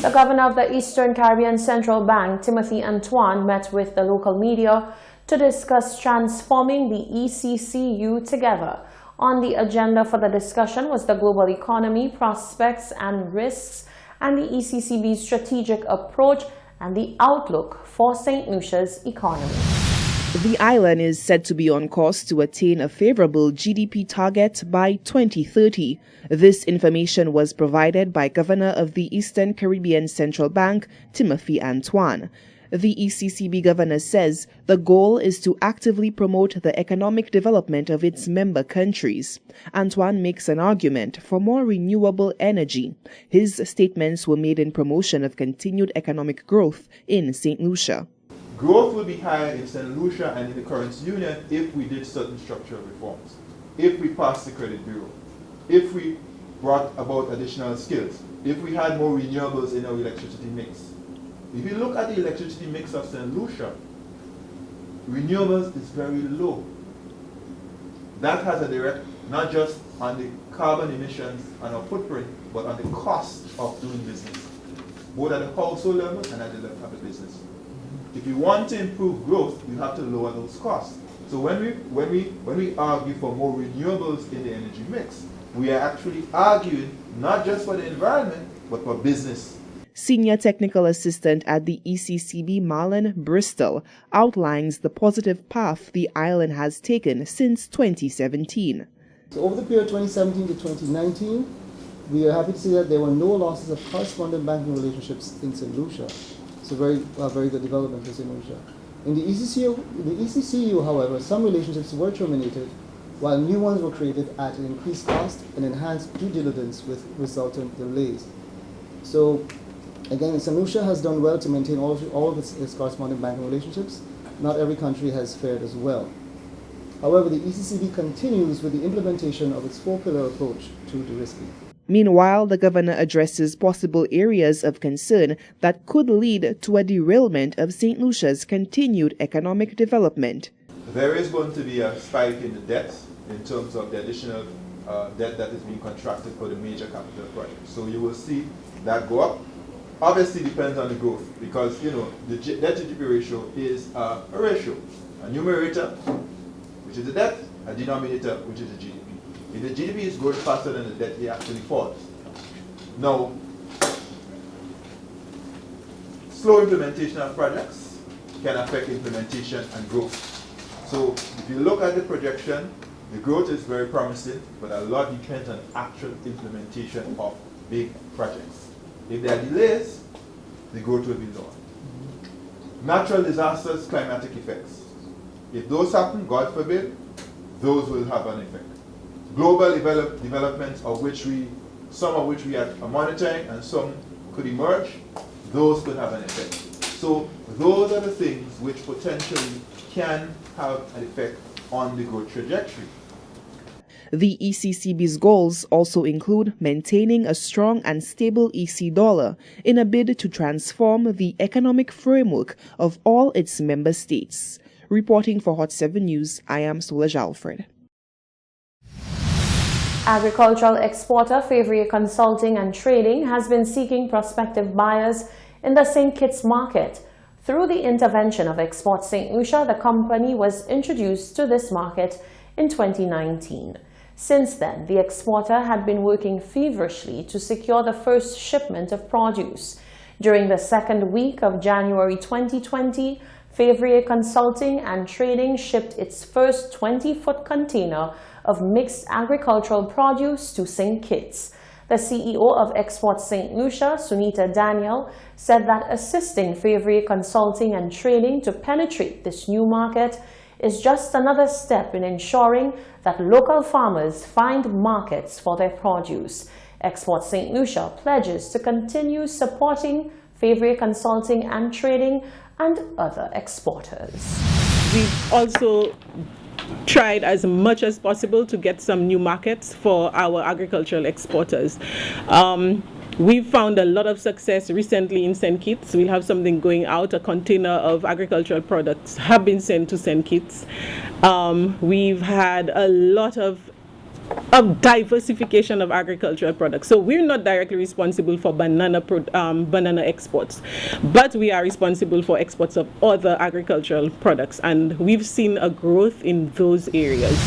The governor of the Eastern Caribbean Central Bank, Timothy Antoine, met with the local media to discuss transforming the ECCU together. On the agenda for the discussion was the global economy, prospects and risks, and the ECCB's strategic approach and the outlook for St. Lucia's economy. The island is said to be on course to attain a favorable GDP target by 2030. This information was provided by Governor of the Eastern Caribbean Central Bank, Timothy Antoine. The ECCB governor says the goal is to actively promote the economic development of its member countries. Antoine makes an argument for more renewable energy. His statements were made in promotion of continued economic growth in St. Lucia. Growth will be higher in St. Lucia and in the currency union if we did certain structural reforms, if we passed the credit bureau, if we brought about additional skills, if we had more renewables in our electricity mix. If you look at the electricity mix of St. Lucia, renewables is very low. That has a direct, not just on the carbon emissions and our footprint, but on the cost of doing business, both at the household level and at the level of the business. If you want to improve growth, you have to lower those costs. So when we argue for more renewables in the energy mix, we are actually arguing not just for the environment, but for business. Senior Technical Assistant at the ECCB, Marlon Bristol, outlines the positive path the island has taken since 2017. So over the period 2017 to 2019, we are happy to see that there were no losses of correspondent banking relationships in St. Lucia. So very good development for St. Lucia. In the ECCU, however, some relationships were terminated, while new ones were created at an increased cost and enhanced due diligence with resultant delays. So again, St. Lucia has done well to maintain all of its correspondent banking relationships. Not every country has fared as well. However, the ECCB continues with the implementation of its four-pillar approach to de-risking. Meanwhile, the governor addresses possible areas of concern that could lead to a derailment of St. Lucia's continued economic development. There is going to be a spike in the debt in terms of the additional debt that is being contracted for the major capital projects. So you will see that go up. Obviously depends on the growth, because the debt to GDP ratio is a ratio, a numerator, which is the debt, a denominator, which is the GDP. If the GDP is growing faster than the debt, it actually falls. Now, slow implementation of projects can affect implementation and growth. So if you look at the projection, the growth is very promising, but a lot depends on actual implementation of big projects. If there are delays, the growth will be lower. Natural disasters, climatic effects. If those happen, God forbid, those will have an effect. Global developments, some of which we are monitoring and some could emerge, those could have an effect. So those are the things which potentially can have an effect on the growth trajectory. The ECCB's goals also include maintaining a strong and stable EC dollar in a bid to transform the economic framework of all its member states. Reporting for Hot 7 News, I am Solange Alfred. Agricultural exporter Favre Consulting and Trading has been seeking prospective buyers in the St. Kitts market. Through the intervention of Export St. Lucia, the company was introduced to this market in 2019. Since then, the exporter had been working feverishly to secure the first shipment of produce. During the second week of January 2020, Favre Consulting and Trading shipped its first 20-foot container of mixed agricultural produce to St. Kitts. The CEO of Export St. Lucia, Sunita Daniel, said that assisting Favre Consulting and Trading to penetrate this new market is just another step in ensuring that local farmers find markets for their produce. Export St. Lucia pledges to continue supporting Favre Consulting and Trading and other exporters. We've also tried as much as possible to get some new markets for our agricultural exporters. We've found a lot of success recently in St. Kitts. We'll have something going out. A container of agricultural products have been sent to St. Kitts. We've had a lot of diversification of agricultural products. So we're not directly responsible for banana exports, but we are responsible for exports of other agricultural products, and we've seen a growth in those areas.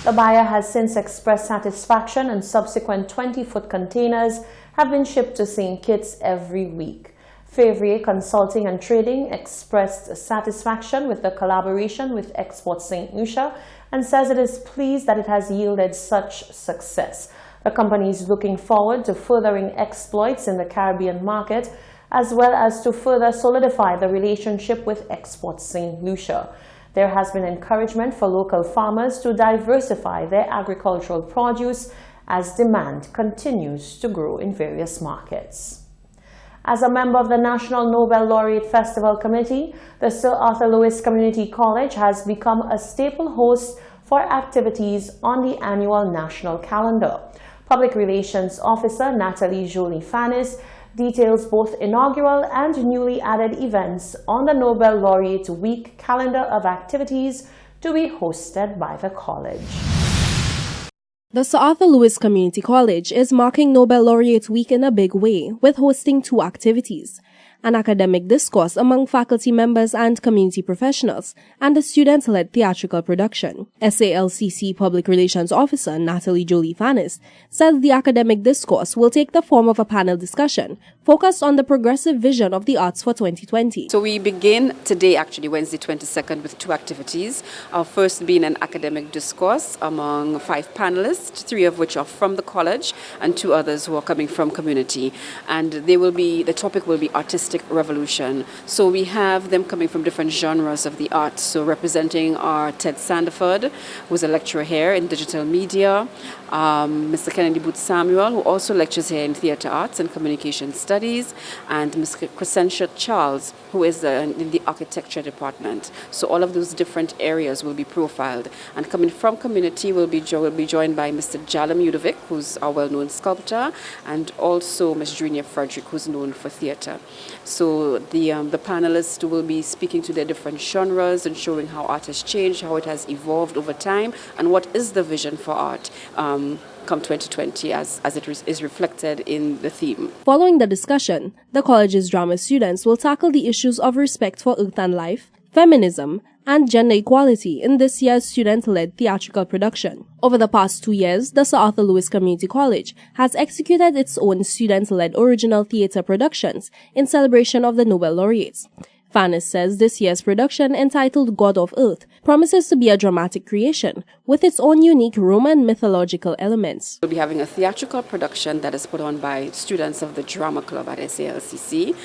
The buyer has since expressed satisfaction, and subsequent 20-foot containers have been shipped to St. Kitts every week. Février Consulting and Trading expressed satisfaction with the collaboration with Export St. Lucia and says it is pleased that it has yielded such success. The company is looking forward to furthering exploits in the Caribbean market, as well as to further solidify the relationship with Export St. Lucia. There has been encouragement for local farmers to diversify their agricultural produce as demand continues to grow in various markets. As a member of the National Nobel Laureate Festival Committee, the Sir Arthur Lewis Community College has become a staple host for activities on the annual national calendar. Public Relations Officer Natalie Jolie Fannis details both inaugural and newly added events on the Nobel Laureate Week calendar of activities to be hosted by the college. The Sir Arthur Lewis Community College is marking Nobel Laureate Week in a big way, with hosting 2 activities: an academic discourse among faculty members and community professionals, and a student-led theatrical production. SALCC Public Relations Officer Natalie Jolie Fannis said the academic discourse will take the form of a panel discussion focused on the progressive vision of the arts for 2020. So we begin today, actually Wednesday 22nd, with 2 activities. Our first being an academic discourse among 5 panelists, 3 of which are from the college and 2 others who are coming from community. And the topic will be artistic revolution. So we have them coming from different genres of the arts. So representing are Ted Sandiford, who's a lecturer here in digital media, Mr. Kennedy Booth Samuel, who also lectures here in theatre arts and communication studies, and Ms. Crescentia Charles, who is in the architecture department. So all of those different areas will be profiled. And coming from community will be joined by Mr. Jalem Udovic, who's our well-known sculptor, and also Ms. Junior Frederick, who's known for theatre. So the panelists will be speaking to their different genres and showing how art has changed, how it has evolved over time, and what is the vision for art come 2020 as it is reflected in the theme. Following the discussion, the college's drama students will tackle the issues of respect for earth and life, feminism, and gender equality in this year's student-led theatrical production. Over the past 2 years, the Sir Arthur Lewis Community College has executed its own student-led original theatre productions in celebration of the Nobel laureates. Fannis says this year's production, entitled God of Earth, promises to be a dramatic creation with its own unique Roman mythological elements. We'll be having a theatrical production that is put on by students of the Drama Club at SALCC.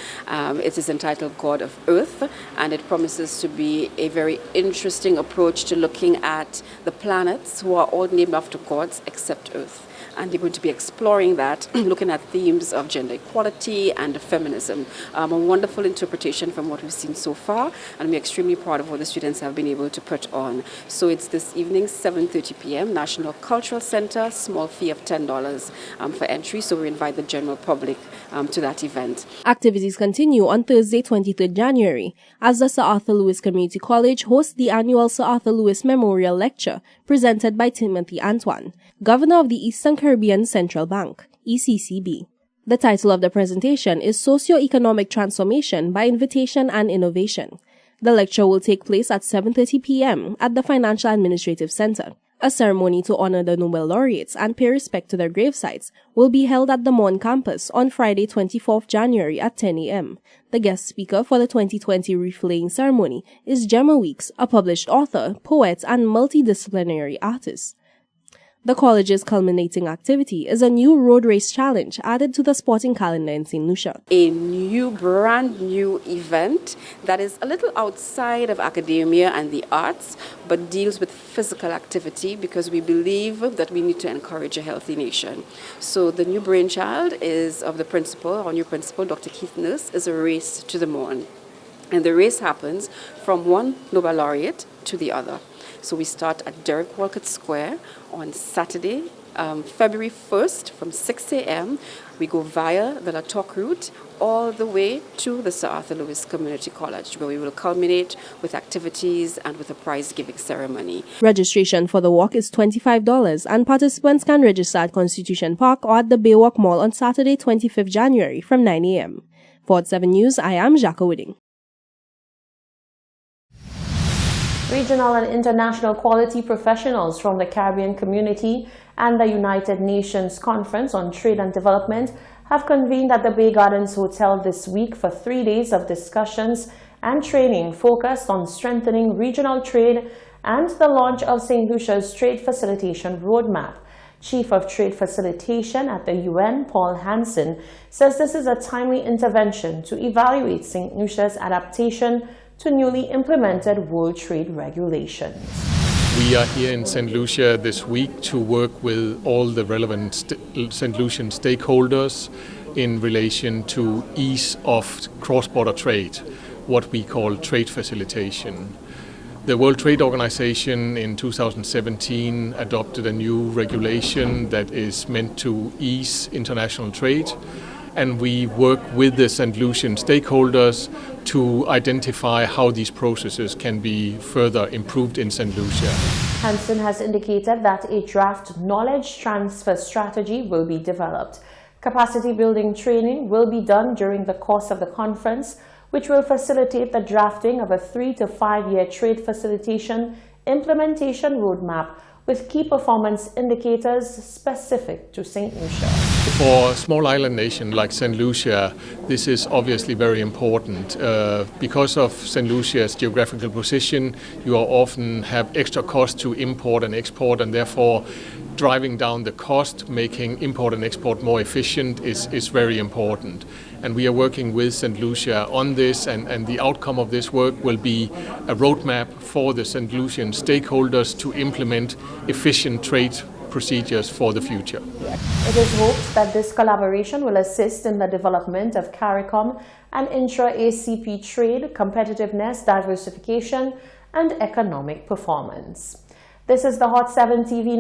It is entitled God of Earth, and it promises to be a very interesting approach to looking at the planets, who are all named after gods except Earth. And they're going to be exploring that, looking at themes of gender equality and feminism. A wonderful interpretation from what we've seen so far, and we're extremely proud of what the students have been able to put on. So it's this evening, 7:30 p.m., National Cultural Center, small fee of $10 for entry, so we invite the general public to that event. Activities continue on Thursday, 23rd January, as the Sir Arthur Lewis Community College hosts the annual Sir Arthur Lewis Memorial Lecture presented by Timothy Antoine, Governor of the Eastern Caribbean Central Bank, ECCB. The title of the presentation is Socio-Economic Transformation by Invitation and Innovation. The lecture will take place at 7:30 p.m. at the Financial Administrative Center. A ceremony to honor the Nobel laureates and pay respect to their gravesites will be held at the Mon campus on Friday, 24th January at 10 a.m. The guest speaker for the 2020 wreath-laying ceremony is Gemma Weeks, a published author, poet, and multidisciplinary artist. The college's culminating activity is a new road race challenge added to the sporting calendar in St. Lucia. A brand new event that is a little outside of academia and the arts, but deals with physical activity, because we believe that we need to encourage a healthy nation. So the new brainchild is of our new principal, Dr. Keith Nurse, is a race to the moon. And the race happens from one Nobel laureate to the other. So we start at Derek Walcott Square on Saturday, February 1st from 6 a.m. We go via the La Toc route all the way to the Sir Arthur Lewis Community College, where we will culminate with activities and with a prize-giving ceremony. Registration for the walk is $25, and participants can register at Constitution Park or at the Baywalk Mall on Saturday, 25th January from 9 a.m. For 7 News, I am Jacques Wooding. Regional and international quality professionals from the Caribbean community and the United Nations Conference on Trade and Development have convened at the Bay Gardens Hotel this week for 3 days of discussions and training focused on strengthening regional trade and the launch of St. Lucia's Trade Facilitation Roadmap. Chief of Trade Facilitation at the UN, Paul Hansen, says this is a timely intervention to evaluate St. Lucia's adaptation to newly implemented World Trade regulations. We are here in St. Lucia this week to work with all the relevant St. Lucian stakeholders in relation to ease of cross-border trade, what we call trade facilitation. The World Trade Organization in 2017 adopted a new regulation that is meant to ease international trade, and we work with the St. Lucian stakeholders to identify how these processes can be further improved in St. Lucia. Hansen has indicated that a draft knowledge transfer strategy will be developed. Capacity building training will be done during the course of the conference, which will facilitate the drafting of a 3 to 5 year trade facilitation implementation roadmap with key performance indicators specific to St. Lucia. For a small island nation like St. Lucia, this is obviously very important. Because of St. Lucia's geographical position, you often have extra costs to import and export, and therefore driving down the cost, making import and export more efficient is very important. And we are working with St. Lucia on this, and the outcome of this work will be a roadmap for the St. Lucian stakeholders to implement efficient trade procedures for the future. It is hoped that this collaboration will assist in the development of CARICOM and intra-ACP trade, competitiveness, diversification, and economic performance. This is the Hot 7 TV